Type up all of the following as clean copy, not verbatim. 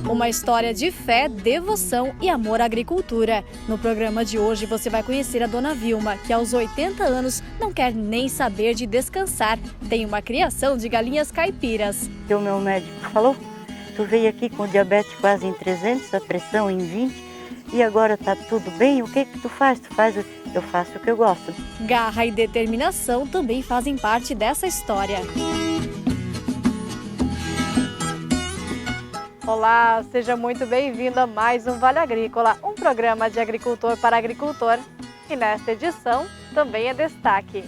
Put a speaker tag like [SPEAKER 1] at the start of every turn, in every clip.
[SPEAKER 1] Uma história de fé, devoção e amor à agricultura. No programa de hoje você vai conhecer a dona Vilma, que aos 80 anos não quer nem saber de descansar. Tem uma criação de galinhas caipiras.
[SPEAKER 2] O meu médico falou, tu veio aqui com diabetes quase em 300, a pressão em 20 e agora tá tudo bem, o que tu faz? Eu faço o que eu gosto.
[SPEAKER 1] Garra e determinação também fazem parte dessa história. Olá, seja muito bem-vindo a mais um Vale Agrícola, um programa de agricultor para agricultor. E nesta edição também é destaque.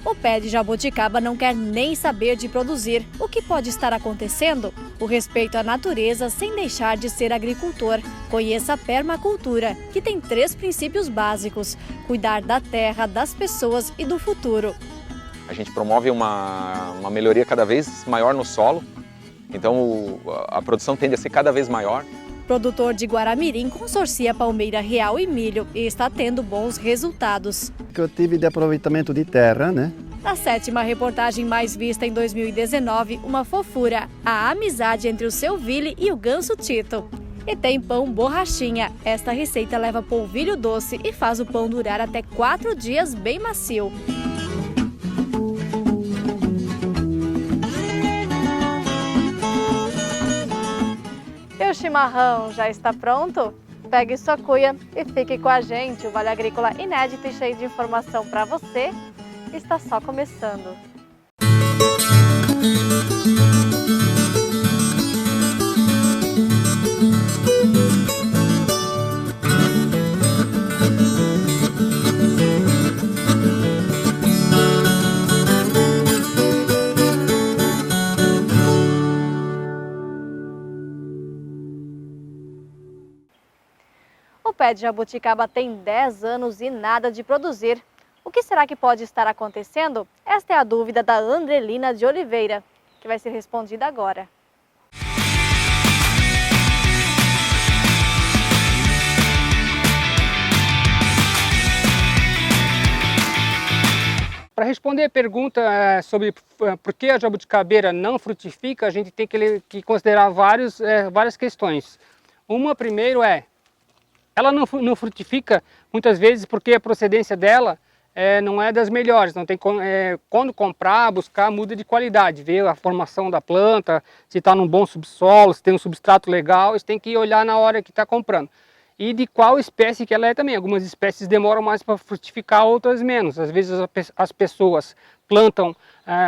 [SPEAKER 1] O pé de jabuticaba não quer nem saber de produzir. O que pode estar acontecendo? O respeito à natureza sem deixar de ser agricultor. Conheça a permacultura, que tem 3 princípios básicos: cuidar da terra, das pessoas e do futuro.
[SPEAKER 3] A gente promove uma melhoria cada vez maior no solo. Então a produção tende a ser cada vez maior.
[SPEAKER 1] Produtor de Guaramirim consorcia palmeira real e milho e está tendo bons resultados.
[SPEAKER 4] Que eu tive de aproveitamento de terra, né?
[SPEAKER 1] Na 7ª reportagem mais vista em 2019, uma fofura, a amizade entre o seu Vili e o ganso Tito. E tem pão borrachinha. Esta receita leva polvilho doce e faz o pão durar até 4 dias bem macio. E o chimarrão já está pronto? Pegue sua cuia e fique com a gente. O Vale Agrícola inédito e cheio de informação para você está só começando. O pé de jabuticaba tem 10 anos e nada de produzir. O que será que pode estar acontecendo? Esta é a dúvida da Andrelina de Oliveira, que vai ser respondida agora.
[SPEAKER 5] Para responder a pergunta sobre por que a jabuticabeira não frutifica, a gente tem que considerar várias questões. Uma, primeiro, ela não frutifica muitas vezes porque a procedência dela não é das melhores. Não tem, quando comprar, buscar muda de qualidade, ver a formação da planta, se está num bom subsolo, se tem um substrato legal, você tem que olhar na hora que está comprando. E de qual espécie que ela é também. Algumas espécies demoram mais para frutificar, outras menos. Às vezes as pessoas plantam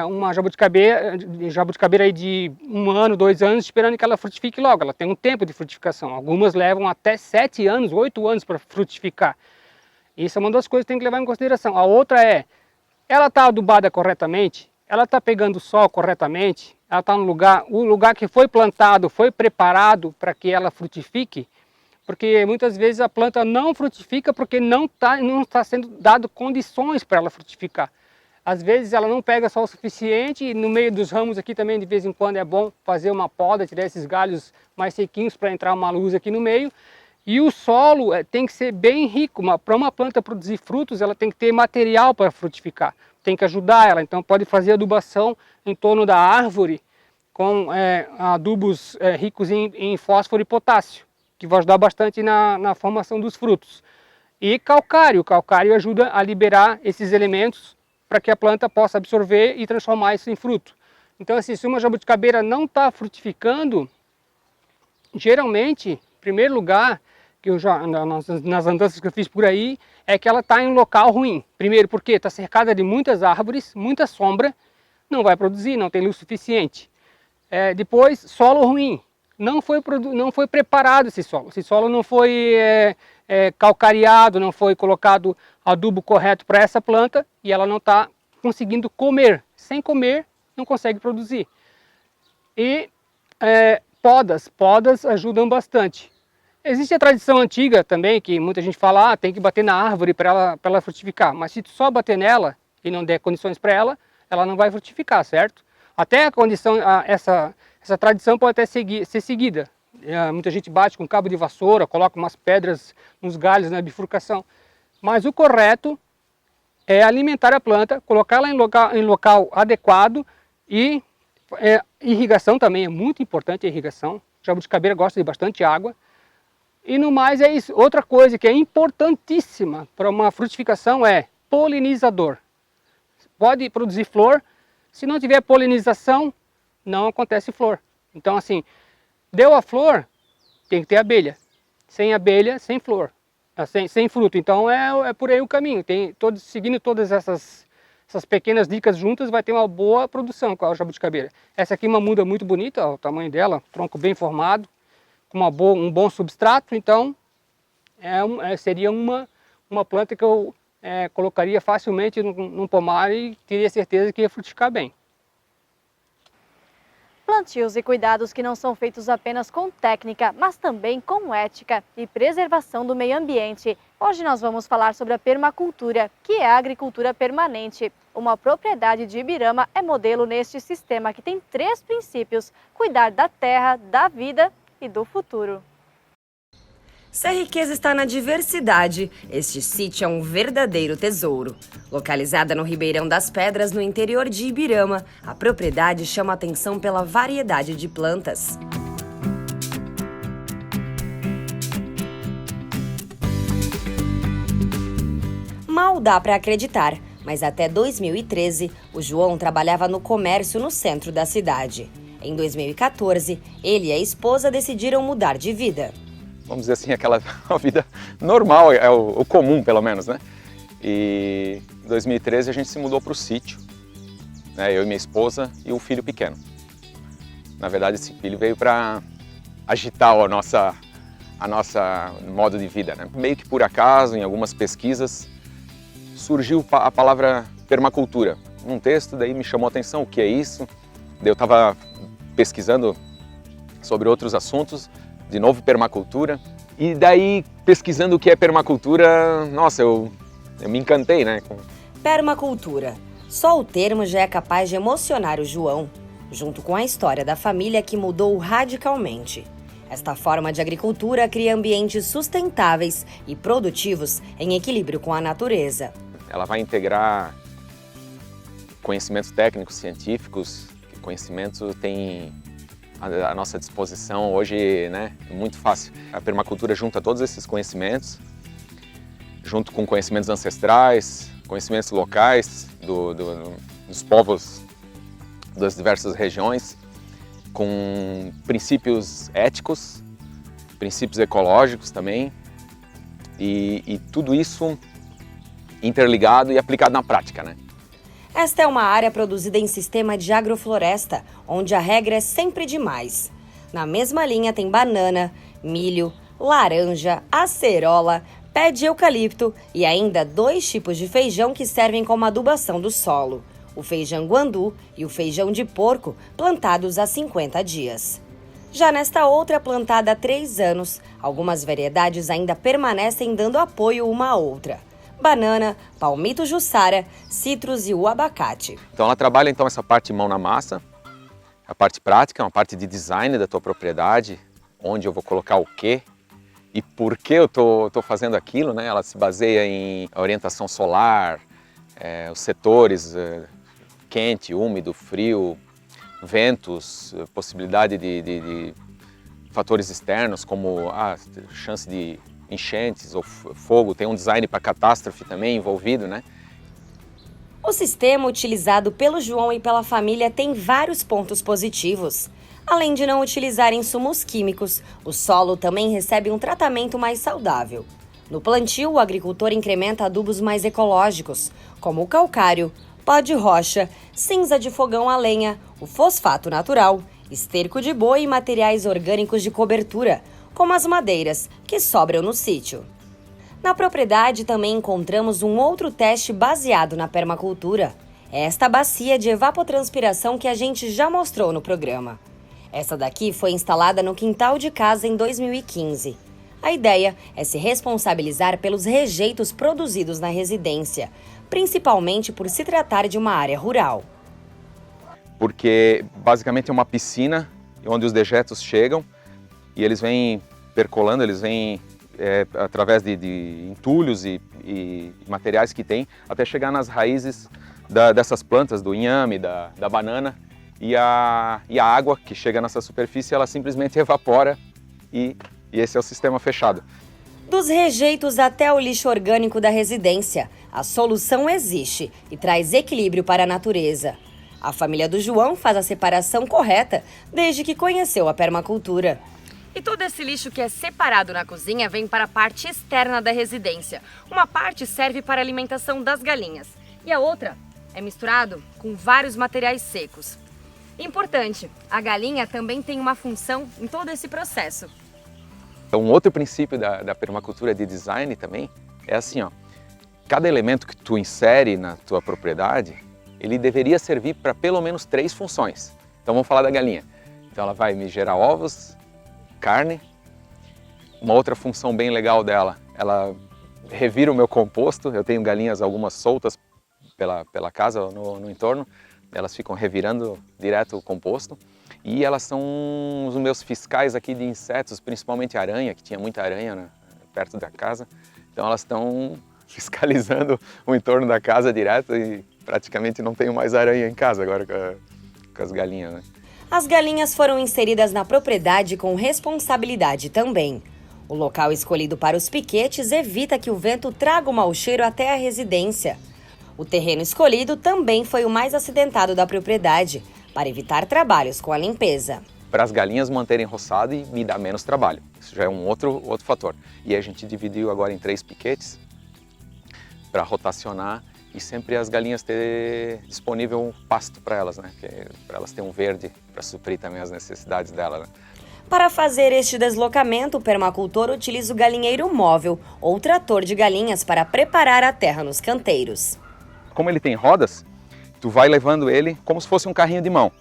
[SPEAKER 5] uma jabuticabeira aí de 1 ano, 2 anos, esperando que ela frutifique logo. Ela tem um tempo de frutificação. Algumas levam até 7 anos, 8 anos para frutificar. Isso é uma das coisas que tem que levar em consideração. A outra ela está adubada corretamente, ela está pegando sol corretamente, ela está no lugar, o lugar que foi plantado, foi preparado para que ela frutifique, porque muitas vezes a planta não frutifica porque não está sendo dado condições para ela frutificar. Às vezes ela não pega sol o suficiente e no meio dos ramos aqui também de vez em quando é bom fazer uma poda, tirar esses galhos mais sequinhos para entrar uma luz aqui no meio. E o solo tem que ser bem rico. Para uma planta produzir frutos, ela tem que ter material para frutificar. Tem que ajudar ela. Então pode fazer adubação em torno da árvore com adubos ricos em fósforo e potássio, que vai ajudar bastante na formação dos frutos. E calcário. O calcário ajuda a liberar esses elementos para que a planta possa absorver e transformar isso em fruto. Então, assim, se uma jabuticabeira não está frutificando, geralmente, em primeiro lugar, que eu já nas andanças que eu fiz por aí, é que ela está em um local ruim. Primeiro porque está cercada de muitas árvores, muita sombra, não vai produzir, não tem luz suficiente. Depois, solo ruim. Não foi preparado esse solo não foi calcareado, não foi colocado adubo correto para essa planta e ela não está conseguindo comer. Sem comer, não consegue produzir. E podas ajudam bastante. Existe a tradição antiga também, que muita gente fala, tem que bater na árvore para ela frutificar. Mas se tu só bater nela e não der condições para ela não vai frutificar, certo? Até a condição, essa tradição pode até ser seguida. Muita gente bate com cabo de vassoura, coloca umas pedras nos galhos na bifurcação. Mas o correto é alimentar a planta, colocá-la em local adequado e irrigação também é muito importante, a irrigação. Jabuticabeira gosta de bastante água. E no mais é isso. Outra coisa que é importantíssima para uma frutificação é polinizador. Pode produzir flor, se não tiver polinização, não acontece flor. Então assim, deu a flor, tem que ter abelha. Sem abelha, sem flor, sem fruto. Então é por aí o caminho. Seguindo todas essas pequenas dicas juntas, vai ter uma boa produção com a jabuticabeira. Essa aqui é uma muda muito bonita, ó, o tamanho dela, tronco bem formado, com um bom substrato. Então seria uma planta que eu colocaria facilmente num pomar e teria certeza que ia frutificar bem.
[SPEAKER 1] Plantios e cuidados que não são feitos apenas com técnica, mas também com ética e preservação do meio ambiente. Hoje nós vamos falar sobre a permacultura, que é a agricultura permanente. Uma propriedade de Ibirama é modelo neste sistema que tem 3 princípios: cuidar da terra, da vida e do futuro.
[SPEAKER 6] Se a riqueza está na diversidade, este sítio é um verdadeiro tesouro. Localizada no Ribeirão das Pedras, no interior de Ibirama, a propriedade chama atenção pela variedade de plantas. Mal dá para acreditar, mas até 2013, o João trabalhava no comércio no centro da cidade. Em 2014, ele e a esposa decidiram mudar de vida.
[SPEAKER 3] Vamos dizer assim, aquela vida normal, é o comum pelo menos, né? E em 2013 a gente se mudou para o sítio, né? Eu e minha esposa e o filho pequeno. Na verdade, esse filho veio para agitar o nosso modo de vida, né? Meio que por acaso, em algumas pesquisas, surgiu a palavra permacultura. Um texto, daí me chamou a atenção, o que é isso? Daí eu estava pesquisando sobre outros assuntos, de novo permacultura, e daí pesquisando o que é permacultura, nossa, eu me encantei, né?
[SPEAKER 6] Permacultura. Só o termo já é capaz de emocionar o João, junto com a história da família que mudou radicalmente. Esta forma de agricultura cria ambientes sustentáveis e produtivos em equilíbrio com a natureza.
[SPEAKER 3] Ela vai integrar conhecimentos técnicos, científicos, que conhecimento tem à nossa disposição hoje, né? É muito fácil. A permacultura junta todos esses conhecimentos, junto com conhecimentos ancestrais, conhecimentos locais dos povos das diversas regiões, com princípios éticos, princípios ecológicos também, e tudo isso interligado e aplicado na prática, né?
[SPEAKER 6] Esta é uma área produzida em sistema de agrofloresta, onde a regra é sempre demais. Na mesma linha tem banana, milho, laranja, acerola, pé de eucalipto e ainda 2 tipos de feijão que servem como adubação do solo: o feijão guandu e o feijão de porco, plantados há 50 dias. Já nesta outra, plantada há 3 anos, algumas variedades ainda permanecem dando apoio uma à outra: banana, palmito jussara, citros e o abacate.
[SPEAKER 3] Então ela trabalha essa parte mão na massa, a parte prática, uma parte de design da tua propriedade, onde eu vou colocar o quê e por que eu tô fazendo aquilo, né? Ela se baseia em orientação solar, os setores quente, úmido, frio, ventos, possibilidade de fatores externos como a chance de enchentes ou fogo, tem um design para catástrofe também envolvido, né?
[SPEAKER 6] O sistema utilizado pelo João e pela família tem vários pontos positivos. Além de não utilizar insumos químicos, o solo também recebe um tratamento mais saudável. No plantio, o agricultor incrementa adubos mais ecológicos, como o calcário, pó de rocha, cinza de fogão a lenha, o fosfato natural, esterco de boi e materiais orgânicos de cobertura, como as madeiras, que sobram no sítio. Na propriedade também encontramos um outro teste baseado na permacultura. É esta bacia de evapotranspiração que a gente já mostrou no programa. Essa daqui foi instalada no quintal de casa em 2015. A ideia é se responsabilizar pelos rejeitos produzidos na residência, principalmente por se tratar de uma área rural.
[SPEAKER 3] Porque basicamente é uma piscina onde os dejetos chegam e eles vêm percolando, eles vêm através de entulhos e materiais que tem, até chegar nas raízes dessas plantas, do inhame, da banana, e a água que chega nessa superfície, ela simplesmente evapora e esse é o sistema fechado.
[SPEAKER 6] Dos rejeitos até o lixo orgânico da residência, a solução existe e traz equilíbrio para a natureza. A família do João faz a separação correta desde que conheceu a permacultura. E todo esse lixo que é separado na cozinha vem para a parte externa da residência. Uma parte serve para a alimentação das galinhas e a outra é misturado com vários materiais secos. Importante, a galinha também tem uma função em todo esse processo.
[SPEAKER 3] Então, um outro princípio da permacultura de design também é assim, ó, cada elemento que tu insere na tua propriedade, ele deveria servir para pelo menos 3 funções. Então vamos falar da galinha. Então ela vai me gerar ovos, carne. Uma outra função bem legal dela, ela revira o meu composto. Eu tenho galinhas algumas soltas pela casa, no entorno. Elas ficam revirando direto o composto. E elas são os meus fiscais aqui de insetos, principalmente aranha, que tinha muita aranha perto da casa. Então elas estão fiscalizando o entorno da casa direto e praticamente não tenho mais aranha em casa agora com as galinhas, né?
[SPEAKER 6] As galinhas foram inseridas na propriedade com responsabilidade também. O local escolhido para os piquetes evita que o vento traga o mau cheiro até a residência. O terreno escolhido também foi o mais acidentado da propriedade, para evitar trabalhos com a limpeza.
[SPEAKER 3] Para as galinhas manterem roçado e me dar menos trabalho. Isso já é um outro fator. E a gente dividiu agora em 3 piquetes para rotacionar e sempre as galinhas ter disponível um pasto para elas, né? Para elas terem um verde para suprir também as necessidades delas, né?
[SPEAKER 6] Para fazer este deslocamento, o permacultor utiliza o galinheiro móvel ou trator de galinhas para preparar a terra nos canteiros.
[SPEAKER 3] Como ele tem rodas, tu vai levando ele como se fosse um carrinho de mão.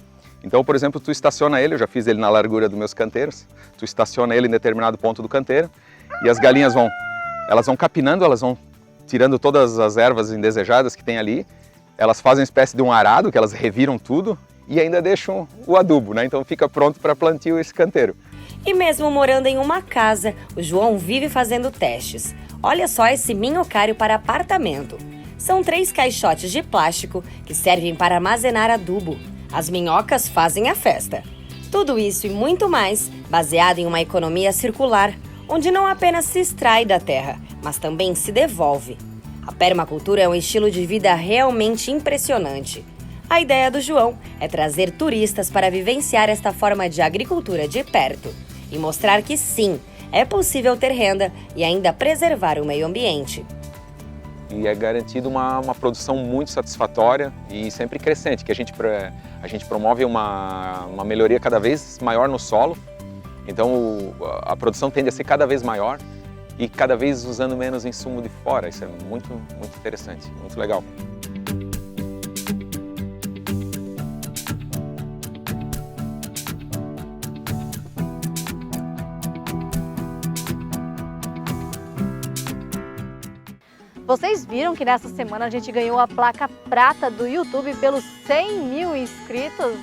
[SPEAKER 3] Então, por exemplo, tu estaciona ele, eu já fiz ele na largura dos meus canteiros, tu estaciona ele em determinado ponto do canteiro e as galinhas vão capinando, elas vão tirando todas as ervas indesejadas que tem ali, elas fazem uma espécie de um arado, que elas reviram tudo e ainda deixam o adubo, né? Então fica pronto para plantio esse canteiro.
[SPEAKER 6] E mesmo morando em uma casa, o João vive fazendo testes. Olha só esse minhocário para apartamento. São 3 caixotes de plástico que servem para armazenar adubo. As minhocas fazem a festa. Tudo isso e muito mais baseado em uma economia circular, onde não apenas se extrai da terra, mas também se devolve. A permacultura é um estilo de vida realmente impressionante. A ideia do João é trazer turistas para vivenciar esta forma de agricultura de perto e mostrar que sim, é possível ter renda e ainda preservar o meio ambiente.
[SPEAKER 3] E é garantido uma produção muito satisfatória e sempre crescente, que a gente promove uma melhoria cada vez maior no solo. Então a produção tende a ser cada vez maior e cada vez usando menos insumo de fora. Isso é muito, muito interessante, muito legal.
[SPEAKER 1] Vocês viram que nessa semana a gente ganhou a placa prata do YouTube pelos 100 mil inscritos?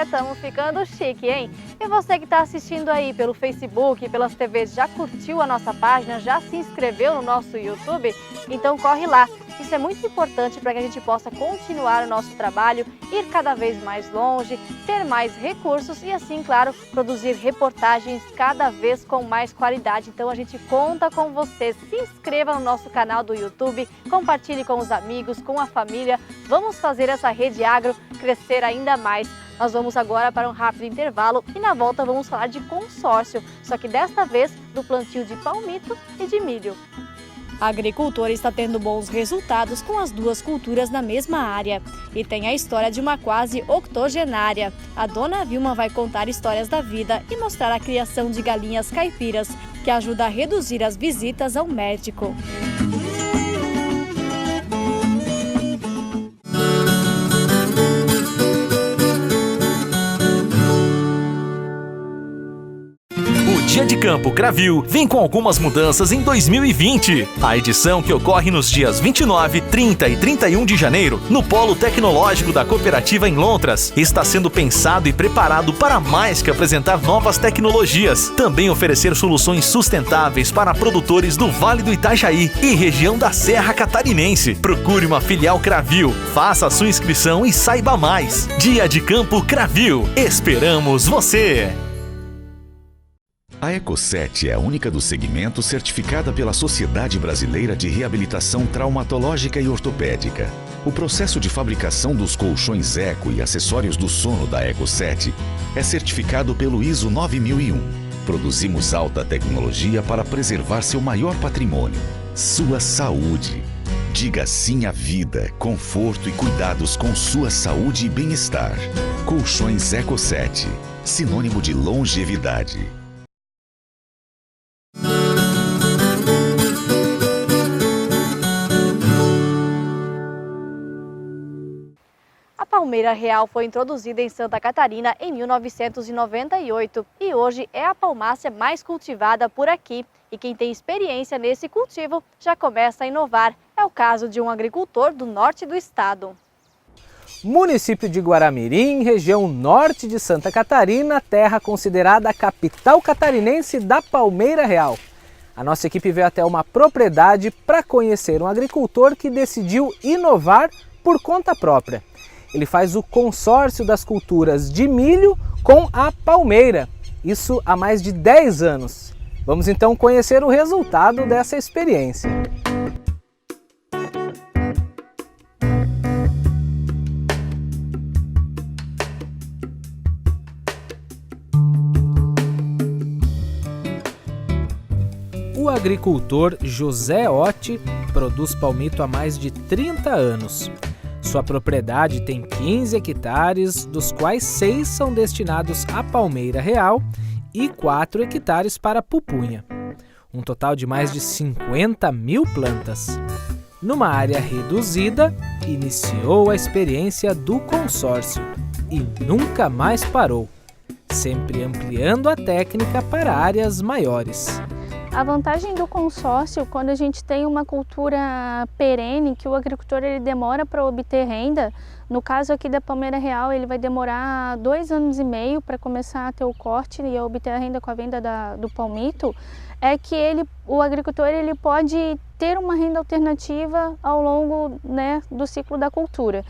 [SPEAKER 1] Estamos ficando chique, hein? E você que está assistindo aí pelo Facebook, pelas TVs, já curtiu a nossa página, já se inscreveu no nosso YouTube? Então corre lá. Isso é muito importante para que a gente possa continuar o nosso trabalho, ir cada vez mais longe, ter mais recursos e assim, claro, produzir reportagens cada vez com mais qualidade. Então a gente conta com você. Se inscreva no nosso canal do YouTube, compartilhe com os amigos, com a família. Vamos fazer essa rede agro crescer ainda mais. Nós vamos agora para um rápido intervalo e na volta vamos falar de consórcio, só que desta vez do plantio de palmito e de milho. A agricultora está tendo bons resultados com as 2 culturas na mesma área. E tem a história de uma quase octogenária. A dona Vilma vai contar histórias da vida e mostrar a criação de galinhas caipiras, que ajuda a reduzir as visitas ao médico.
[SPEAKER 7] O Dia de Campo Cravil vem com algumas mudanças em 2020. A edição, que ocorre nos dias 29, 30 e 31 de janeiro, no Polo Tecnológico da Cooperativa em Lontras, está sendo pensado e preparado para mais que apresentar novas tecnologias, também oferecer soluções sustentáveis para produtores do Vale do Itajaí e região da Serra Catarinense. Procure uma filial Cravil, faça a sua inscrição e saiba mais. Dia de Campo Cravil, esperamos você!
[SPEAKER 8] A Eco7 é a única do segmento certificada pela Sociedade Brasileira de Reabilitação Traumatológica e Ortopédica. O processo de fabricação dos colchões Eco e acessórios do sono da Eco7 é certificado pelo ISO 9001. Produzimos alta tecnologia para preservar seu maior patrimônio, sua saúde. Diga sim à vida, conforto e cuidados com sua saúde e bem-estar. Colchões Eco7, sinônimo de longevidade.
[SPEAKER 1] A palmeira real foi introduzida em Santa Catarina em 1998 e hoje é a palmácea mais cultivada por aqui. E quem tem experiência nesse cultivo já começa a inovar. É o caso de um agricultor do norte do estado.
[SPEAKER 9] Município de Guaramirim, região norte de Santa Catarina, terra considerada a capital catarinense da palmeira real. A nossa equipe veio até uma propriedade para conhecer um agricultor que decidiu inovar por conta própria. Ele faz o consórcio das culturas de milho com a palmeira, isso há mais de 10 anos. Vamos então conhecer o resultado dessa experiência. O agricultor José Otti produz palmito há mais de 30 anos. Sua propriedade tem 15 hectares, dos quais 6 são destinados à palmeira real e 4 hectares para pupunha. Um total de mais de 50 mil plantas. Numa área reduzida, iniciou a experiência do consórcio e nunca mais parou, sempre ampliando a técnica para áreas maiores.
[SPEAKER 10] A vantagem do consórcio, quando a gente tem uma cultura perene, que o agricultor ele demora para obter renda, no caso aqui da palmeira real, ele vai demorar 2 anos e meio para começar a ter o corte e a obter a renda com a venda do palmito, é que o agricultor ele pode ter uma renda alternativa ao longo, do ciclo da cultura.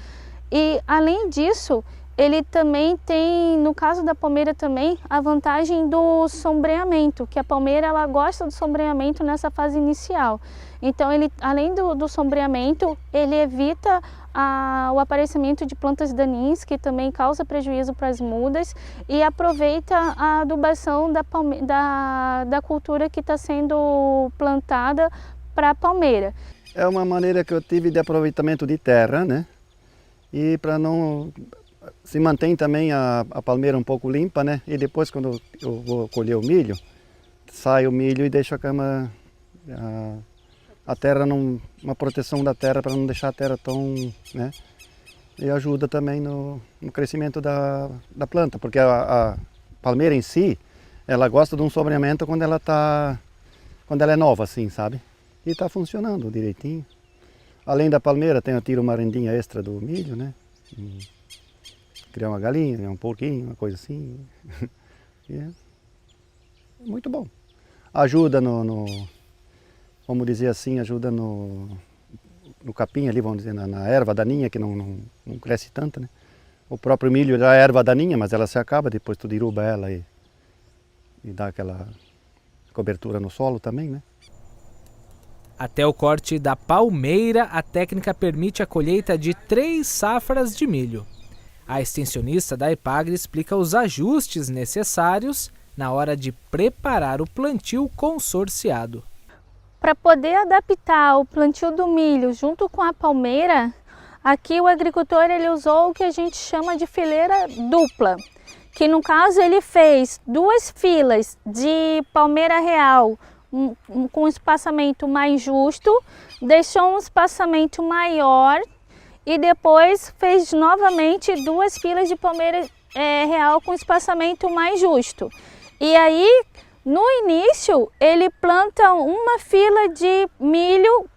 [SPEAKER 10] E além disso, ele também tem, no caso da palmeira também, a vantagem do sombreamento, que a palmeira ela gosta do sombreamento nessa fase inicial. Então, ele, além do sombreamento, ele evita o aparecimento de plantas daninhas, que também causa prejuízo para as mudas, e aproveita a adubação da cultura que está sendo plantada para a palmeira.
[SPEAKER 4] É uma maneira que eu tive de aproveitamento de terra, né? E para não... Se mantém também a palmeira um pouco limpa, né? E depois, quando eu vou colher o milho, sai o milho e deixo a terra, uma proteção da terra para não deixar a terra tão, né? E ajuda também no crescimento da planta, porque a palmeira em si, ela gosta de um sombreamento quando ela é nova, assim, sabe? E está funcionando direitinho. Além da palmeira, eu tiro uma rendinha extra do milho, né? Criar uma galinha, um porquinho, uma coisa assim. É muito bom. Ajuda vamos dizer assim, ajuda no capim ali, vamos dizer, na erva daninha, que não cresce tanto, né? O próprio milho já é erva daninha, mas ela se acaba, depois tu derruba ela e dá aquela cobertura no solo também, né?
[SPEAKER 9] Até o corte da palmeira, a técnica permite a colheita de 3 safras de milho. A extensionista da Epagre explica os ajustes necessários na hora de preparar o plantio consorciado.
[SPEAKER 10] Para poder adaptar o plantio do milho junto com a palmeira, aqui o agricultor ele usou o que a gente chama de fileira dupla, que no caso ele fez 2 filas de palmeira real com um espaçamento mais justo, deixou um espaçamento maior e depois fez novamente 2 filas de palmeira real com espaçamento mais justo. E aí, No início, ele planta uma fila de milho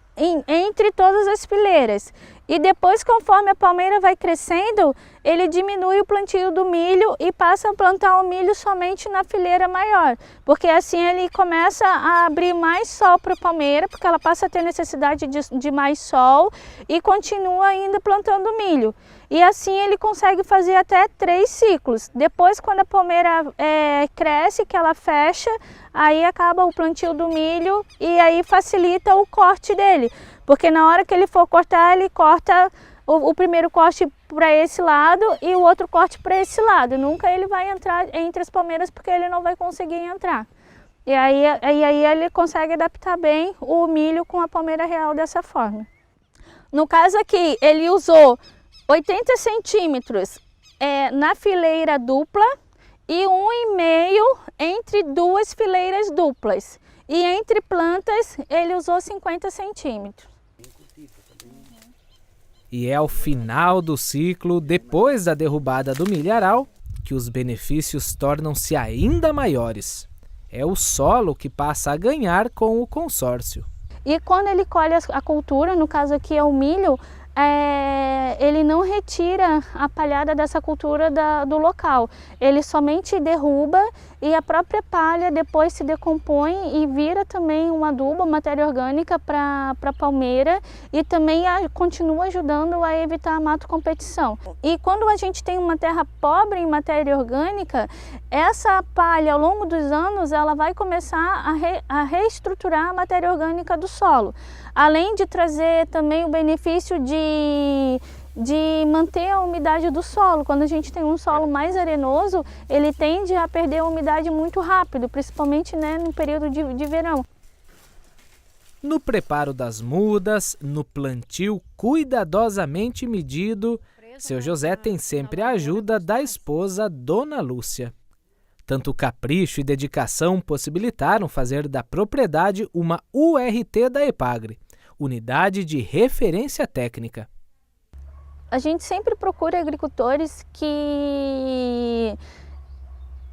[SPEAKER 10] entre todas as fileiras. E depois, conforme a palmeira vai crescendo, ele diminui o plantio do milho e passa a plantar o milho somente na fileira maior. Porque assim ele começa a abrir mais sol para a palmeira, porque ela passa a ter necessidade de mais sol e continua ainda plantando milho. E assim ele consegue fazer até 3 ciclos. Depois, quando a palmeira cresce, que ela fecha, aí acaba o plantio do milho e aí facilita o corte dele. Porque na hora que ele for cortar, ele corta o primeiro corte para esse lado e o outro corte para esse lado. Nunca ele vai entrar entre as palmeiras porque ele não vai conseguir entrar. E aí ele consegue adaptar bem o milho com a palmeira real dessa forma. No caso aqui, ele usou 80 centímetros na fileira dupla e 1,5 entre 2 fileiras duplas. E entre plantas, ele usou 50 centímetros.
[SPEAKER 9] E é ao final do ciclo, depois da derrubada do milharal, que os benefícios tornam-se ainda maiores. É o solo que passa a ganhar com o consórcio.
[SPEAKER 10] E quando ele colhe a cultura, no caso aqui é o milho, ele não retira a palhada dessa cultura do local. Ele somente derruba e a própria palha depois se decompõe e vira também um adubo, matéria orgânica para a palmeira e também continua ajudando a evitar a mato-competição. E quando a gente tem uma terra pobre em matéria orgânica, essa palha ao longo dos anos ela vai começar a reestruturar a matéria orgânica do solo. Além de trazer também o benefício de manter a umidade do solo. Quando a gente tem um solo mais arenoso, ele tende a perder a umidade muito rápido, principalmente no período de verão.
[SPEAKER 9] No preparo das mudas, no plantio cuidadosamente medido, seu José tem sempre a ajuda da esposa Dona Lúcia. Tanto capricho e dedicação possibilitaram fazer da propriedade uma URT da EPAGRE, Unidade de Referência Técnica.
[SPEAKER 10] A gente sempre procura agricultores que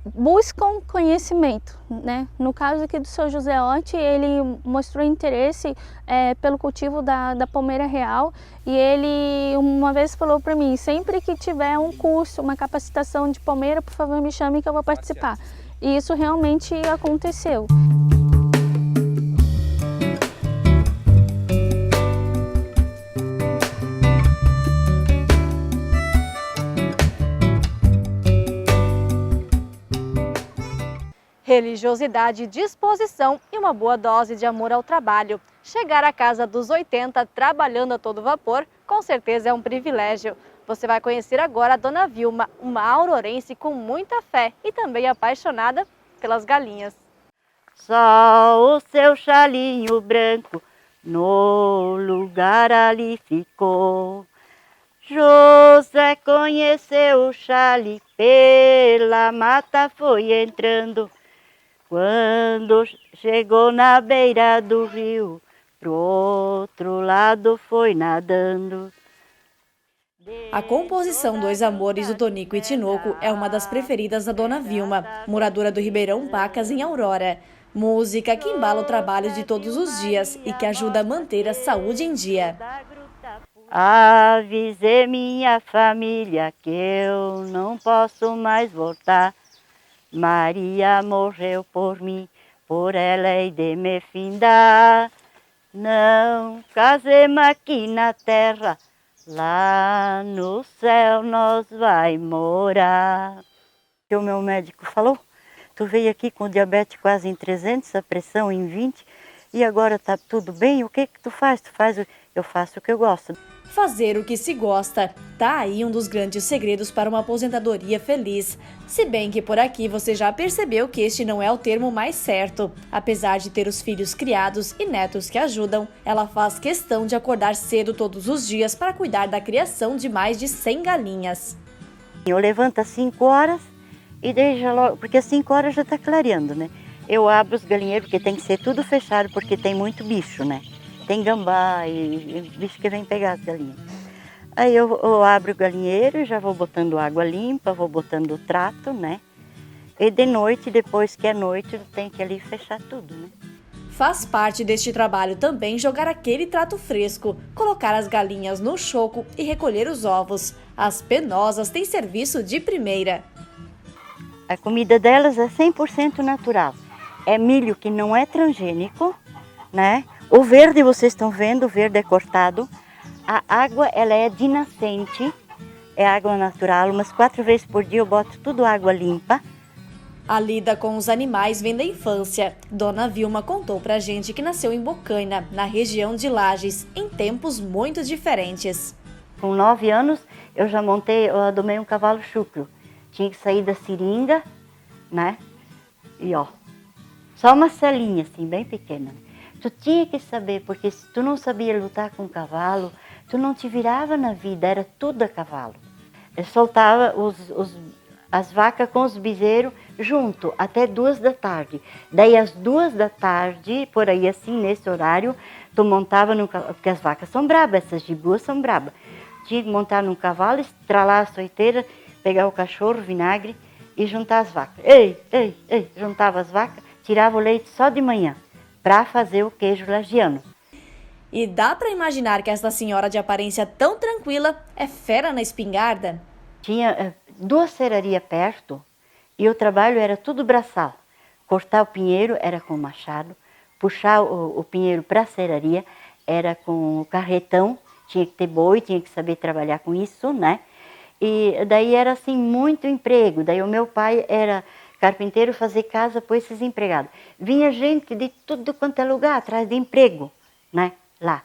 [SPEAKER 10] buscam conhecimento, né? No caso aqui do seu José Otti, ele mostrou interesse pelo cultivo da palmeira real e ele uma vez falou para mim, sempre que tiver um curso, uma capacitação de palmeira, por favor me chame que eu vou participar. E isso realmente aconteceu.
[SPEAKER 1] Religiosidade, disposição e uma boa dose de amor ao trabalho. Chegar à casa dos 80 trabalhando a todo vapor, com certeza é um privilégio. Você vai conhecer agora a Dona Vilma, uma aurorense com muita fé e também apaixonada pelas galinhas.
[SPEAKER 2] Só o seu chalinho branco no lugar ali ficou. José conheceu o chale, pela mata foi entrando. Quando chegou na beira do rio, pro outro lado foi nadando.
[SPEAKER 6] A composição Dois Amores do Tonico e Tinoco é uma das preferidas da Dona Vilma, moradora do Ribeirão Pacas, em Aurora. Música que embala o trabalho de todos os dias e que ajuda a manter a saúde em dia.
[SPEAKER 2] Avisei minha família que eu não posso mais voltar. Maria morreu por mim, por ela hei de me findar. Não casemos aqui na terra, lá no céu nós vai morar. O meu médico falou, tu veio aqui com diabetes quase em 300, a pressão em 20, e agora tá tudo bem, o que que tu faz? Eu faço o que eu gosto.
[SPEAKER 6] Fazer o que se gosta, tá aí um dos grandes segredos para uma aposentadoria feliz. Se bem que por aqui você já percebeu que este não é o termo mais certo. Apesar de ter os filhos criados e netos que ajudam, ela faz questão de acordar cedo todos os dias para cuidar da criação de mais de 100 galinhas.
[SPEAKER 2] Eu levanto às 5 horas e deixo logo, porque às 5 horas já está clareando, né? Eu abro os galinheiros, porque tem que ser tudo fechado, porque tem muito bicho, né? Tem gambá e bicho que vem pegar as galinhas. Aí eu abro o galinheiro, já vou botando água limpa, vou botando o trato, né? E de noite, depois que é noite, tem que ali fechar tudo, né?
[SPEAKER 1] Faz parte deste trabalho também jogar aquele trato fresco, colocar as galinhas no choco e recolher os ovos. As penosas têm serviço de primeira.
[SPEAKER 2] A comida delas é 100% natural. É milho que não é transgênico, né? O verde vocês estão vendo, o verde é cortado. A água, ela é de nascente, é água natural. Umas 4 vezes por dia eu boto tudo água limpa.
[SPEAKER 1] A lida com os animais vem da infância. Dona Vilma contou pra gente que nasceu em Bocaina, na região de Lages, em tempos muito diferentes.
[SPEAKER 2] Com 9 anos eu já domei um cavalo chucro. Tinha que sair da seringa, né? E ó, só uma selinha assim, bem pequena. Tu tinha que saber, porque se tu não sabia lutar com o cavalo, tu não te virava na vida, era tudo a cavalo. Eu soltava as vacas com os bezerros junto, até 2 da tarde. Daí às 2 da tarde, por aí assim, nesse horário, tu montava no cavalo, porque as vacas são brabas, essas gibuas são brabas. Tinha que montar num cavalo, estralar a soiteira, pegar o cachorro, vinagre e juntar as vacas. Ei, juntava as vacas, tirava o leite só de manhã, para fazer o queijo lagiano.
[SPEAKER 1] E dá para imaginar que esta senhora de aparência tão tranquila é fera na espingarda?
[SPEAKER 2] Tinha 2 serrarias perto e o trabalho era tudo braçal. Cortar o pinheiro era com o machado, puxar o pinheiro para a serraria era com o carretão, tinha que ter boi, tinha que saber trabalhar com isso, né? E daí era assim muito emprego. Daí o meu pai era carpinteiro, fazer casa para esses empregados. Vinha gente de tudo quanto é lugar atrás de emprego, né? Lá.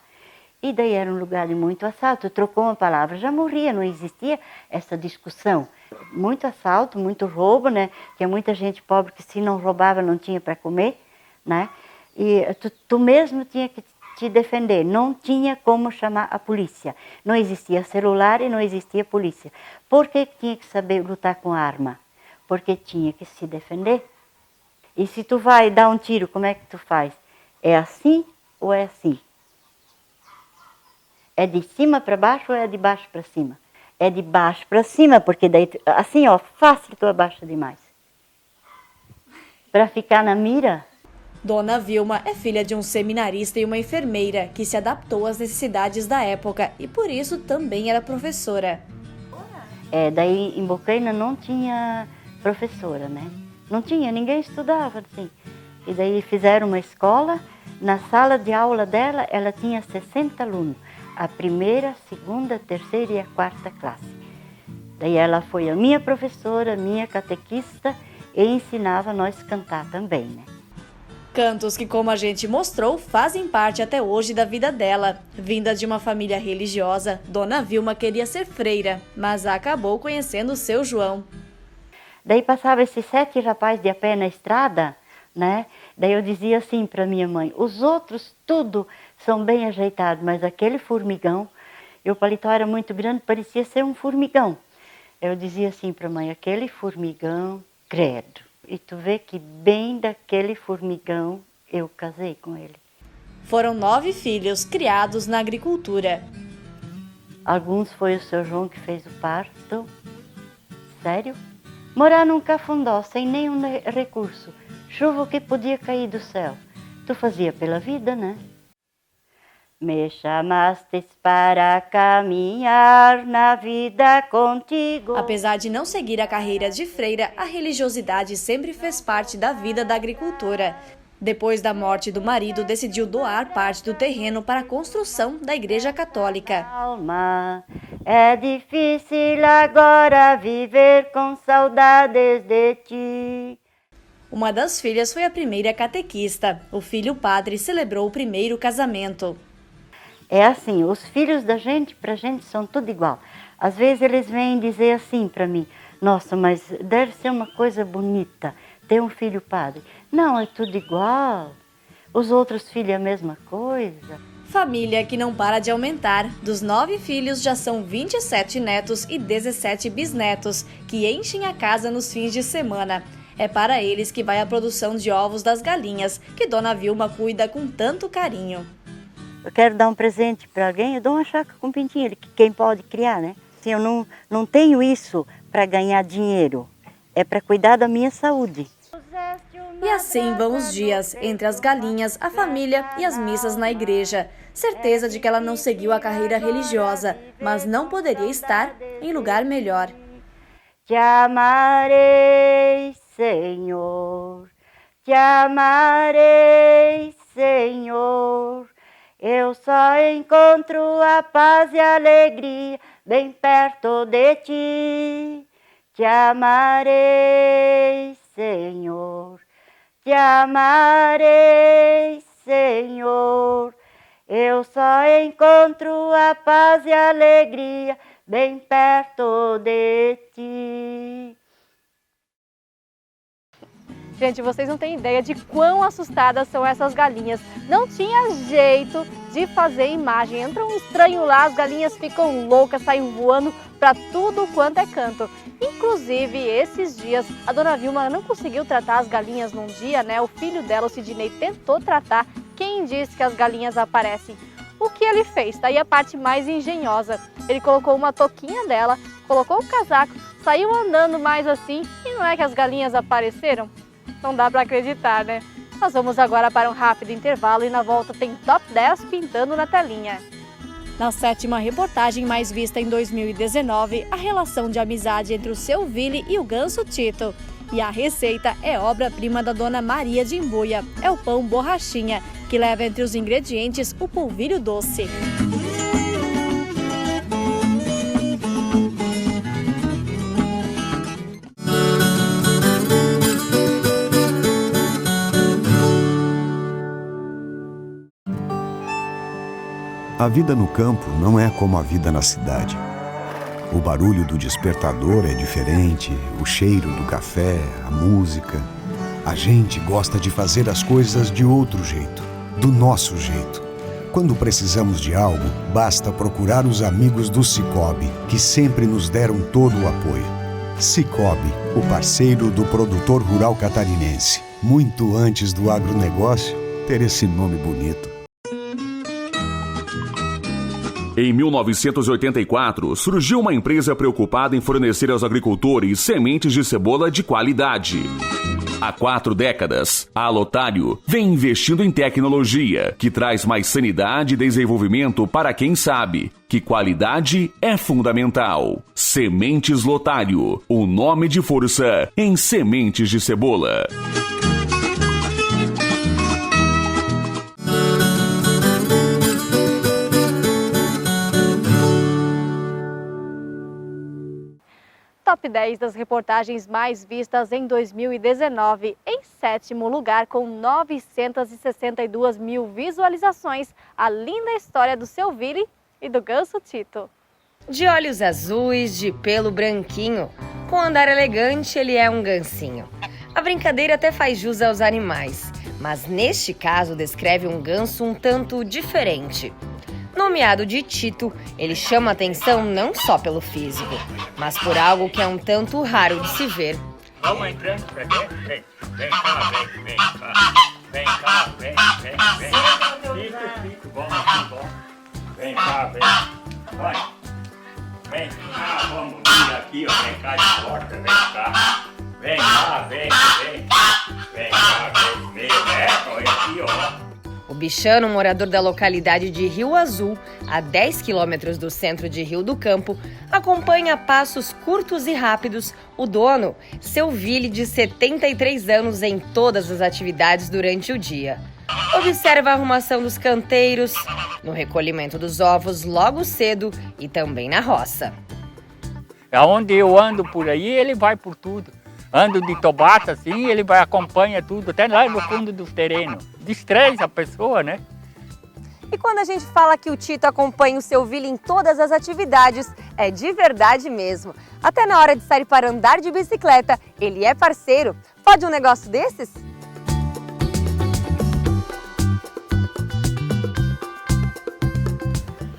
[SPEAKER 2] E daí era um lugar de muito assalto. Trocou uma palavra, já morria, não existia essa discussão. Muito assalto, muito roubo, né? Tinha muita gente pobre que se não roubava não tinha para comer, né? E tu mesmo tinha que te defender, não tinha como chamar a polícia. Não existia celular e não existia polícia. Por que tinha que saber lutar com arma? Porque tinha que se defender. E se tu vai dar um tiro, como é que tu faz? É assim ou é assim? É de cima para baixo ou é de baixo para cima? É de baixo para cima, porque daí, assim ó, fácil tu abaixa demais. Para ficar na mira.
[SPEAKER 1] Dona Vilma é filha de um seminarista e uma enfermeira que se adaptou às necessidades da época e por isso também era professora.
[SPEAKER 2] Daí em Bocaina não tinha professora, né? Não tinha, ninguém estudava assim. E daí fizeram uma escola, na sala de aula dela ela tinha 60 alunos. A primeira, segunda, terceira e a 4ª classe. Daí ela foi a minha professora, minha catequista e ensinava nós a cantar também, né?
[SPEAKER 1] Cantos que, como a gente mostrou, fazem parte até hoje da vida dela. Vinda de uma família religiosa, Dona Vilma queria ser freira, mas acabou conhecendo o seu João.
[SPEAKER 2] Daí passava esses 7 rapazes de a pé na estrada, né? Daí eu dizia assim para minha mãe, os outros tudo são bem ajeitados, mas aquele formigão, e o paletó era muito grande, parecia ser um formigão. Eu dizia assim para a mãe, aquele formigão, credo. E tu vê que bem daquele formigão eu casei com ele.
[SPEAKER 1] Foram 9 filhos criados na agricultura.
[SPEAKER 2] Alguns foi o seu João que fez o parto. Sério? Morar num cafundó sem nenhum recurso. Chuva que podia cair do céu. Tu fazia pela vida, né? Me chamastes para caminhar na vida contigo.
[SPEAKER 1] Apesar de não seguir a carreira de freira, a religiosidade sempre fez parte da vida da agricultora. Depois da morte do marido, decidiu doar parte do terreno para a construção da Igreja Católica.
[SPEAKER 2] Alma, é difícil agora viver com saudades de ti.
[SPEAKER 1] Uma das filhas foi a primeira catequista. O filho padre celebrou o primeiro casamento.
[SPEAKER 2] É assim, os filhos da gente, pra gente, são tudo igual. Às vezes eles vêm dizer assim para mim, nossa, mas deve ser uma coisa bonita ter um filho padre. Não, é tudo igual. Os outros filhos é a mesma coisa.
[SPEAKER 1] Família que não para de aumentar. Dos 9 filhos já são 27 netos e 17 bisnetos, que enchem a casa nos fins de semana. É para eles que vai a produção de ovos das galinhas, que Dona Vilma cuida com tanto carinho.
[SPEAKER 2] Eu quero dar um presente para alguém, eu dou uma chácara com pintinho, quem pode criar, né? Assim, eu não tenho isso para ganhar dinheiro. é para cuidar da minha saúde.
[SPEAKER 6] E assim vão os dias, entre as galinhas, a família e as missas na igreja. Certeza de que ela não seguiu a carreira religiosa, mas não poderia estar em lugar melhor.
[SPEAKER 2] Te amarei, Senhor, te amarei, Senhor. Eu só encontro a paz e a alegria bem perto de ti. Te amarei, Senhor, te amarei, Senhor. Eu só encontro a paz e a alegria bem perto de ti.
[SPEAKER 1] Gente, vocês não têm ideia de quão assustadas são essas galinhas. Não tinha jeito de fazer imagem. Entra um estranho lá, as galinhas ficam loucas, saem voando para tudo quanto é canto. Inclusive, esses dias, a dona Vilma não conseguiu tratar as galinhas num dia, né? O filho dela, o Sidney, tentou tratar. Quem disse que as galinhas aparecem? O que ele fez? Daí a parte mais engenhosa. Ele colocou uma touquinha dela, colocou o casaco, saiu andando mais assim e não é que as galinhas apareceram? Não dá para acreditar, né? Nós vamos agora para um rápido intervalo e na volta tem Top 10 pintando na telinha. Na 7ª reportagem mais vista em 2019, a relação de amizade entre o Seu Vili e o ganso Tito. E a receita é obra-prima da dona Maria de Imbuia. É o pão borrachinha, que leva entre os ingredientes o polvilho doce.
[SPEAKER 11] A vida no campo não é como a vida na cidade. O barulho do despertador é diferente, o cheiro do café, a música. A gente gosta de fazer as coisas de outro jeito, do nosso jeito. Quando precisamos de algo, basta procurar os amigos do Sicoob, que sempre nos deram todo o apoio. Sicoob, o parceiro do produtor rural catarinense. Muito antes do agronegócio ter esse nome bonito.
[SPEAKER 12] Em 1984, surgiu uma empresa preocupada em fornecer aos agricultores sementes de cebola de qualidade. Há 4 décadas, a Lotário vem investindo em tecnologia, que traz mais sanidade e desenvolvimento para quem sabe que qualidade é fundamental. Sementes Lotário, o nome de força em sementes de cebola.
[SPEAKER 1] Top 10 das reportagens mais vistas em 2019. Em 7º lugar, com 962 mil visualizações, a linda história do Seu Vili e do ganso Tito.
[SPEAKER 6] De olhos azuis, de pelo branquinho, com andar elegante, ele é um gansinho. A brincadeira até faz jus aos animais, mas neste caso descreve um ganso um tanto diferente. Nomeado de Tito, ele chama atenção não só pelo físico, mas por algo que é um tanto raro de se ver.
[SPEAKER 13] Vamos entrando pra dentro? Vem cá, vem cá. Vem cá, vem. Fico, bom. Vem cá, vem. Vai. Vem cá, vamos vir aqui, ó. Vem cá de porta, vem cá. Vem cá, vem. Vem cá, vem. Olha aqui, ó.
[SPEAKER 6] O bichano, morador da localidade de Rio Azul, a 10 quilômetros do centro de Rio do Campo, acompanha a passos curtos e rápidos o dono, Seu Vili, de 73 anos, em todas as atividades durante o dia. Observa a arrumação dos canteiros, no recolhimento dos ovos logo cedo e também na roça.
[SPEAKER 13] Aonde eu ando por aí, ele vai por tudo. Ando de tobata assim, ele vai, acompanha tudo, até lá no fundo dos terrenos. Distrai a pessoa, né?
[SPEAKER 14] E quando a gente fala que o Tito acompanha o Seu Vili em todas as atividades, é de verdade mesmo. Até na hora de sair para andar de bicicleta, ele é parceiro. Pode um negócio desses?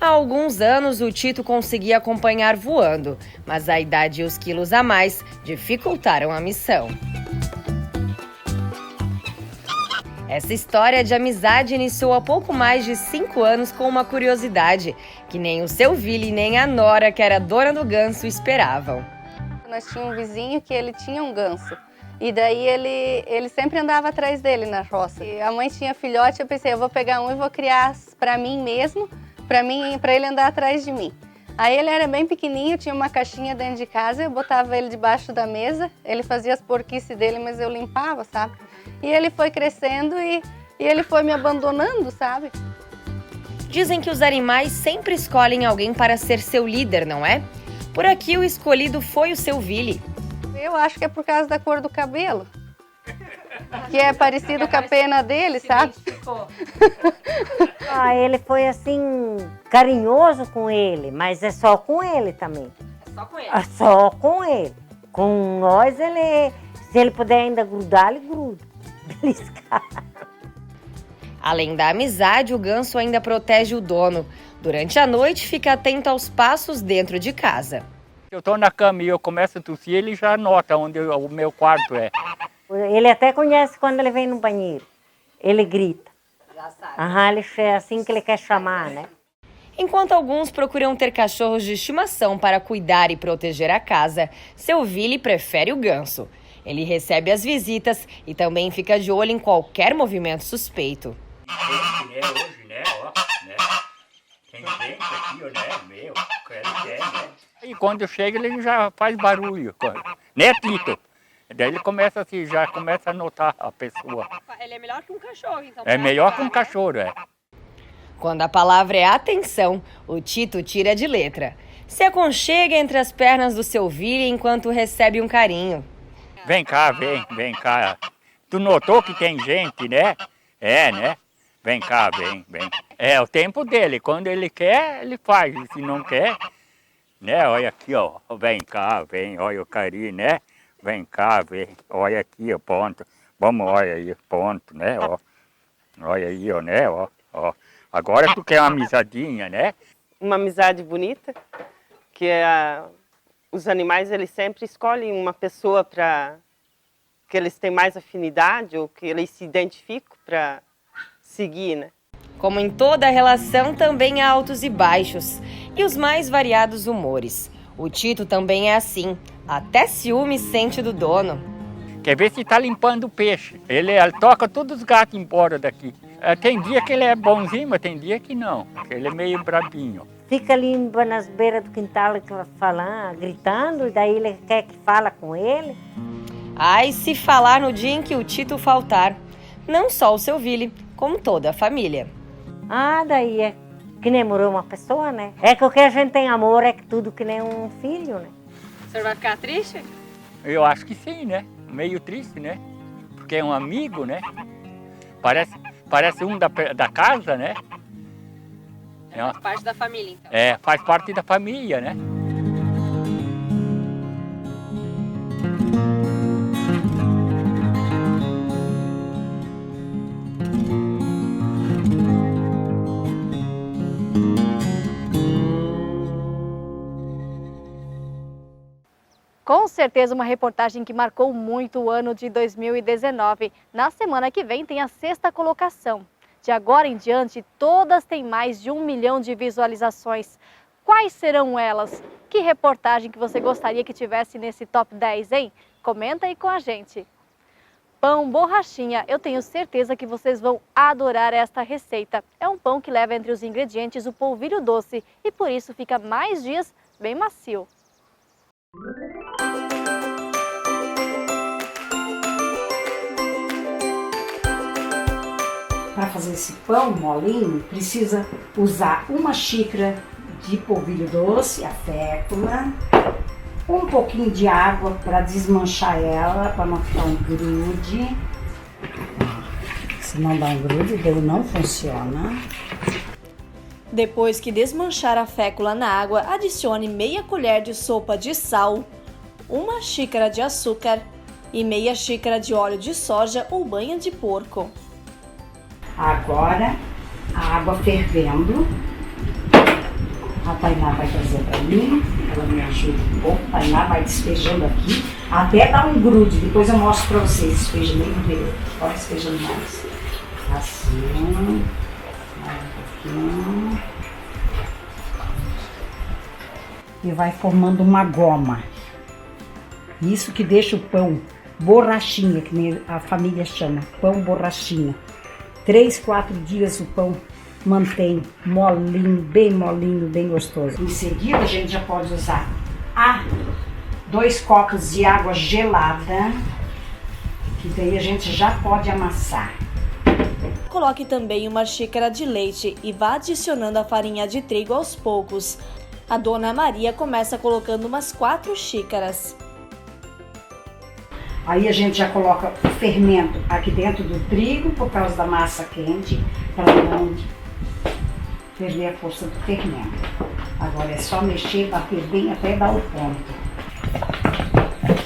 [SPEAKER 6] Há alguns anos o Tito conseguia acompanhar voando, mas a idade e os quilos a mais dificultaram a missão. Essa história de amizade iniciou há pouco mais de 5 anos com uma curiosidade que nem o Seu Vili nem a nora, que era dona do ganso, esperavam.
[SPEAKER 15] Nós tínhamos um vizinho que ele tinha um ganso. E daí ele sempre andava atrás dele na roça. E a mãe tinha filhote, eu pensei, eu vou pegar um e vou criar para mim mesmo, para ele andar atrás de mim. Aí ele era bem pequenininho, tinha uma caixinha dentro de casa, eu botava ele debaixo da mesa, ele fazia as porquices dele, mas eu limpava, sabe? E ele foi crescendo e ele foi me abandonando, sabe?
[SPEAKER 6] Dizem que os animais sempre escolhem alguém para ser seu líder, não é? Por aqui o escolhido foi o seu Vili.
[SPEAKER 15] Eu acho que é por causa da cor do cabelo. Que é parecido com a pena dele, sabe?
[SPEAKER 16] Ele foi assim, carinhoso com ele, mas é só com ele também.
[SPEAKER 6] É só com ele?
[SPEAKER 16] É só com ele. Com nós, se ele puder ainda grudar, ele gruda. Beliscar.
[SPEAKER 6] Além da amizade, o ganso ainda protege o dono. Durante a noite, fica atento aos passos dentro de casa.
[SPEAKER 13] Eu estou na cama e eu começo a tossir, ele já nota onde o meu quarto é.
[SPEAKER 16] Ele até conhece quando ele vem no banheiro. Ele grita.
[SPEAKER 6] Já sabe.
[SPEAKER 16] Ele é assim que ele quer chamar, né?
[SPEAKER 6] Enquanto alguns procuram ter cachorros de estimação para cuidar e proteger a casa, seu Vili prefere o ganso. Ele recebe as visitas e também fica de olho em qualquer movimento suspeito.
[SPEAKER 13] Hoje, né? Ó, né? Tem gente aqui, né? Meu, ele quer, né? E quando chega ele já faz barulho, né, Tito? Daí ele começa assim, já começa a notar a pessoa.
[SPEAKER 1] Ele é melhor que um cachorro, então.
[SPEAKER 13] É melhor que um cachorro, é.
[SPEAKER 6] Quando a palavra é atenção, o Tito tira de letra. Se aconchega entre as pernas do seu Vili enquanto recebe um carinho.
[SPEAKER 13] Vem cá, vem cá. Tu notou que tem gente, né? É, né? Vem cá, vem. É o tempo dele, quando ele quer, ele faz. Se não quer, né? Olha aqui, ó. Vem cá, vem, olha o carinho, né? Vem cá, vem. Olha aqui, ó, ponto. Vamos, olha aí, ponto, né? Ó. Olha aí, ó, né? Ó. Agora tu quer uma amizadinha, né?
[SPEAKER 17] Uma amizade bonita, que os animais eles sempre escolhem uma pessoa para que eles têm mais afinidade ou que eles se identificam para seguir, né?
[SPEAKER 6] Como em toda relação, também há altos e baixos e os mais variados humores. O Tito também é assim, até ciúme sente do dono.
[SPEAKER 13] Quer ver se tá limpando o peixe. Ele toca todos os gatos embora daqui. Tem dia que ele é bonzinho, mas tem dia que não. Ele é meio brabinho.
[SPEAKER 16] Fica ali nas beiras do quintal falando, gritando, e daí ele quer que fala com ele.
[SPEAKER 6] Ai, se falar no dia em que o Tito faltar. Não só o seu Vili, como toda a família.
[SPEAKER 16] Daí é que nem morou uma pessoa, né? É que o que a gente tem amor é que tudo que nem um filho, né?
[SPEAKER 1] O senhor vai ficar triste?
[SPEAKER 13] Eu acho que sim, né? Meio triste, né? Porque é um amigo, né? Parece um da casa, né?
[SPEAKER 1] Faz parte da família, então.
[SPEAKER 13] Faz parte da família, né?
[SPEAKER 1] Com certeza uma reportagem que marcou muito o ano de 2019. Na semana que vem tem a 6ª colocação. De agora em diante, todas têm mais de 1 milhão de visualizações. Quais serão elas? Que reportagem que você gostaria que tivesse nesse top 10, hein? Comenta aí com a gente. Pão borrachinha, eu tenho certeza que vocês vão adorar esta receita. É um pão que leva entre os ingredientes o polvilho doce e por isso fica mais dias bem macio.
[SPEAKER 18] Para fazer esse pão molinho, precisa usar 1 xícara de polvilho doce, a fécula, um pouquinho de água para desmanchar ela, para não ficar um grude. Se não dá um grude, não funciona.
[SPEAKER 1] Depois que desmanchar a fécula na água, adicione meia colher de sopa de sal, 1 xícara de açúcar e meia xícara de óleo de soja ou banha de porco.
[SPEAKER 18] Agora, a água fervendo. A Tainá vai fazer para mim, ela me ajuda um pouco. A Tainá vai despejando aqui, até dar um grude. Depois eu mostro para vocês, despeja meio dele. Pode despejando mais. Assim, mais um pouquinho. E vai formando uma goma. Isso que deixa o pão borrachinha, que nem a família chama, pão borrachinha. 3, 4 dias o pão mantém molinho, bem gostoso. Em seguida a gente já pode usar 2 copos de água gelada, que daí a gente já pode amassar.
[SPEAKER 1] Coloque também uma xícara de leite e vá adicionando a farinha de trigo aos poucos. A Dona Maria começa colocando umas 4 xícaras.
[SPEAKER 18] Aí a gente já coloca o fermento aqui dentro do trigo, por causa da massa quente, para não perder a força do fermento. Agora é só mexer, bater bem até dar o ponto.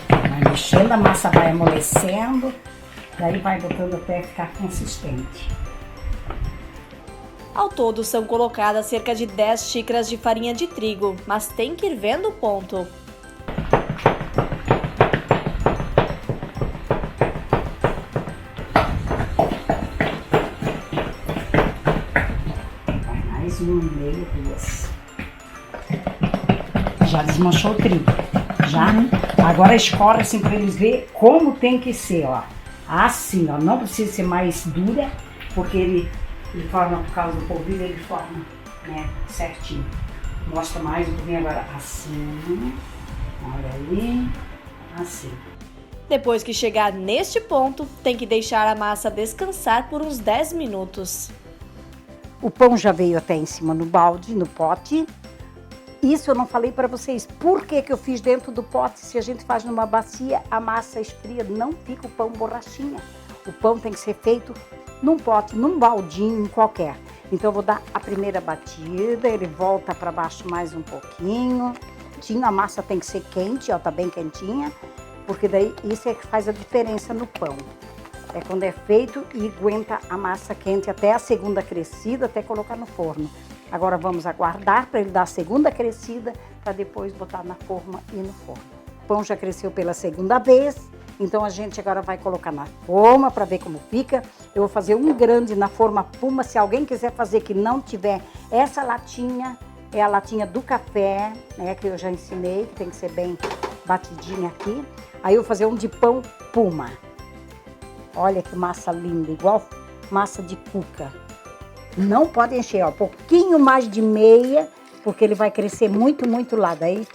[SPEAKER 18] Vai mexendo, a massa vai amolecendo, daí vai botando até ficar consistente.
[SPEAKER 1] Ao todo são colocadas cerca de 10 xícaras de farinha de trigo, mas tem que ir vendo o ponto.
[SPEAKER 18] Mais 1,5, 2. Já desmanchou o trigo. Já? Agora escorre assim para eles verem como tem que ser, ó. Assim, ó. Não precisa ser mais dura, porque ele forma, por causa do polvilho, ele forma, né, certinho. Mostra mais um pouquinho agora. Assim. Olha ali. Assim.
[SPEAKER 1] Depois que chegar neste ponto, tem que deixar a massa descansar por uns 10 minutos.
[SPEAKER 18] O pão já veio até em cima no balde, no pote. Isso eu não falei para vocês. Por que eu fiz dentro do pote? Se a gente faz numa bacia, a massa esfria, não fica o pão borrachinha. O pão tem que ser feito num pote, num baldinho qualquer. Então eu vou dar a primeira batida, ele volta para baixo mais um pouquinho. A massa tem que ser quente, ó, tá bem quentinha, porque daí isso é que faz a diferença no pão. É quando é feito e aguenta a massa quente até a segunda crescida, até colocar no forno. Agora vamos aguardar para ele dar a segunda crescida, para depois botar na forma e no forno. O pão já cresceu pela segunda vez, então a gente agora vai colocar na forma para ver como fica. Eu vou fazer um grande na forma puma. Se alguém quiser fazer que não tiver essa latinha, é a latinha do café, né, que eu já ensinei, que tem que ser bem batidinha aqui. Aí eu vou fazer um de pão puma. Olha que massa linda, igual massa de cuca. Não pode encher, ó, pouquinho mais de meia, porque ele vai crescer muito, muito lá. Daí,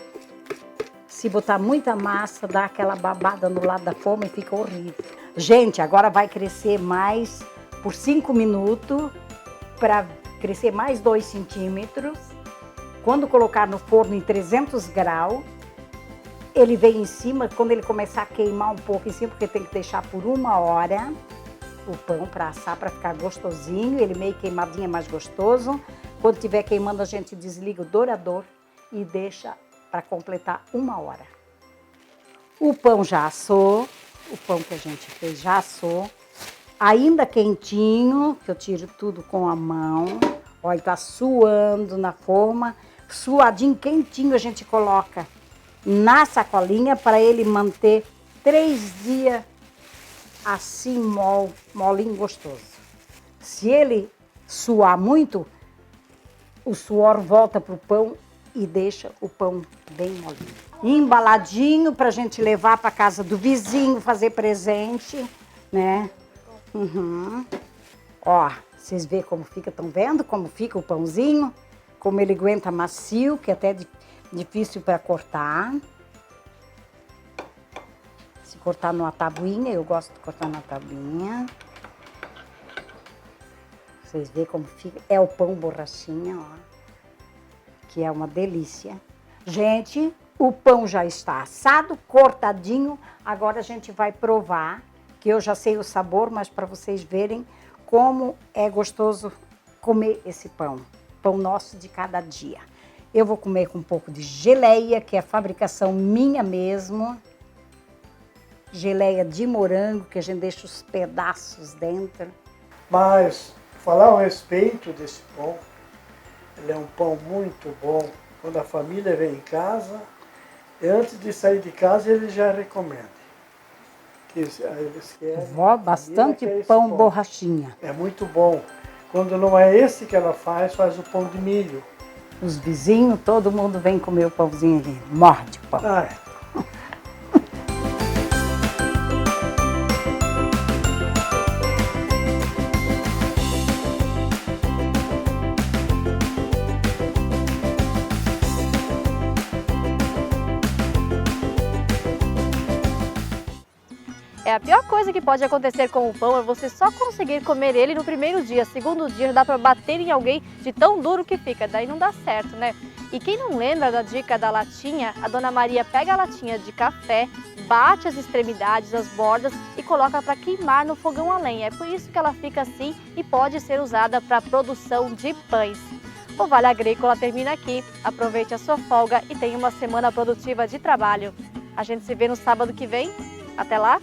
[SPEAKER 18] se botar muita massa, dá aquela babada no lado da forma e fica horrível. Gente, agora vai crescer mais por 5 minutos, para crescer mais 2 centímetros. Quando colocar no forno em 300 graus, ele vem em cima, quando ele começar a queimar um pouco em cima, porque tem que deixar por 1 hora o pão para assar, para ficar gostosinho, ele meio queimadinho é mais gostoso. Quando estiver queimando, a gente desliga o dourador e deixa para completar 1 hora. O pão já assou, o pão que a gente fez já assou, ainda quentinho, que eu tiro tudo com a mão. Olha, tá suando na forma, suadinho, quentinho, a gente coloca na sacolinha para ele manter 3 dias assim, molinho, gostoso. Se ele suar muito, o suor volta pro pão e deixa o pão bem molinho. Embaladinho pra gente levar para casa do vizinho, fazer presente, né? Ó, vocês veem como fica, estão vendo como fica o pãozinho? Como ele aguenta macio, que é até difícil para cortar. Se cortar numa tabuinha, eu gosto de cortar na tabuinha. Vocês veem como fica. É o pão borrachinha, ó. Que é uma delícia. Gente, o pão já está assado, cortadinho. Agora a gente vai provar, que eu já sei o sabor, mas para vocês verem como é gostoso comer esse pão. Pão nosso de cada dia. Eu vou comer com um pouco de geleia, que é fabricação minha mesmo. Geleia de morango, que a gente deixa os pedaços dentro.
[SPEAKER 19] Mas, falar a respeito desse pão, ele é um pão muito bom. Quando a família vem em casa, antes de sair de casa, ele já recomenda. Que eles querem,
[SPEAKER 18] Bastante pão borrachinha.
[SPEAKER 19] É muito bom. Quando não é esse que ela faz o pão de milho.
[SPEAKER 18] Os vizinhos, todo mundo vem comer o pãozinho ali. Morde o pão.
[SPEAKER 19] Ah, é.
[SPEAKER 1] É a pior coisa que pode acontecer com o pão é você só conseguir comer ele no primeiro dia. Segundo dia dá para bater em alguém de tão duro que fica, daí não dá certo, né? E quem não lembra da dica da latinha, a Dona Maria pega a latinha de café, bate as extremidades, as bordas e coloca para queimar no fogão a lenha. É por isso que ela fica assim e pode ser usada para a produção de pães. O Vale Agrícola termina aqui. Aproveite a sua folga e tenha uma semana produtiva de trabalho. A gente se vê no sábado que vem. Até lá!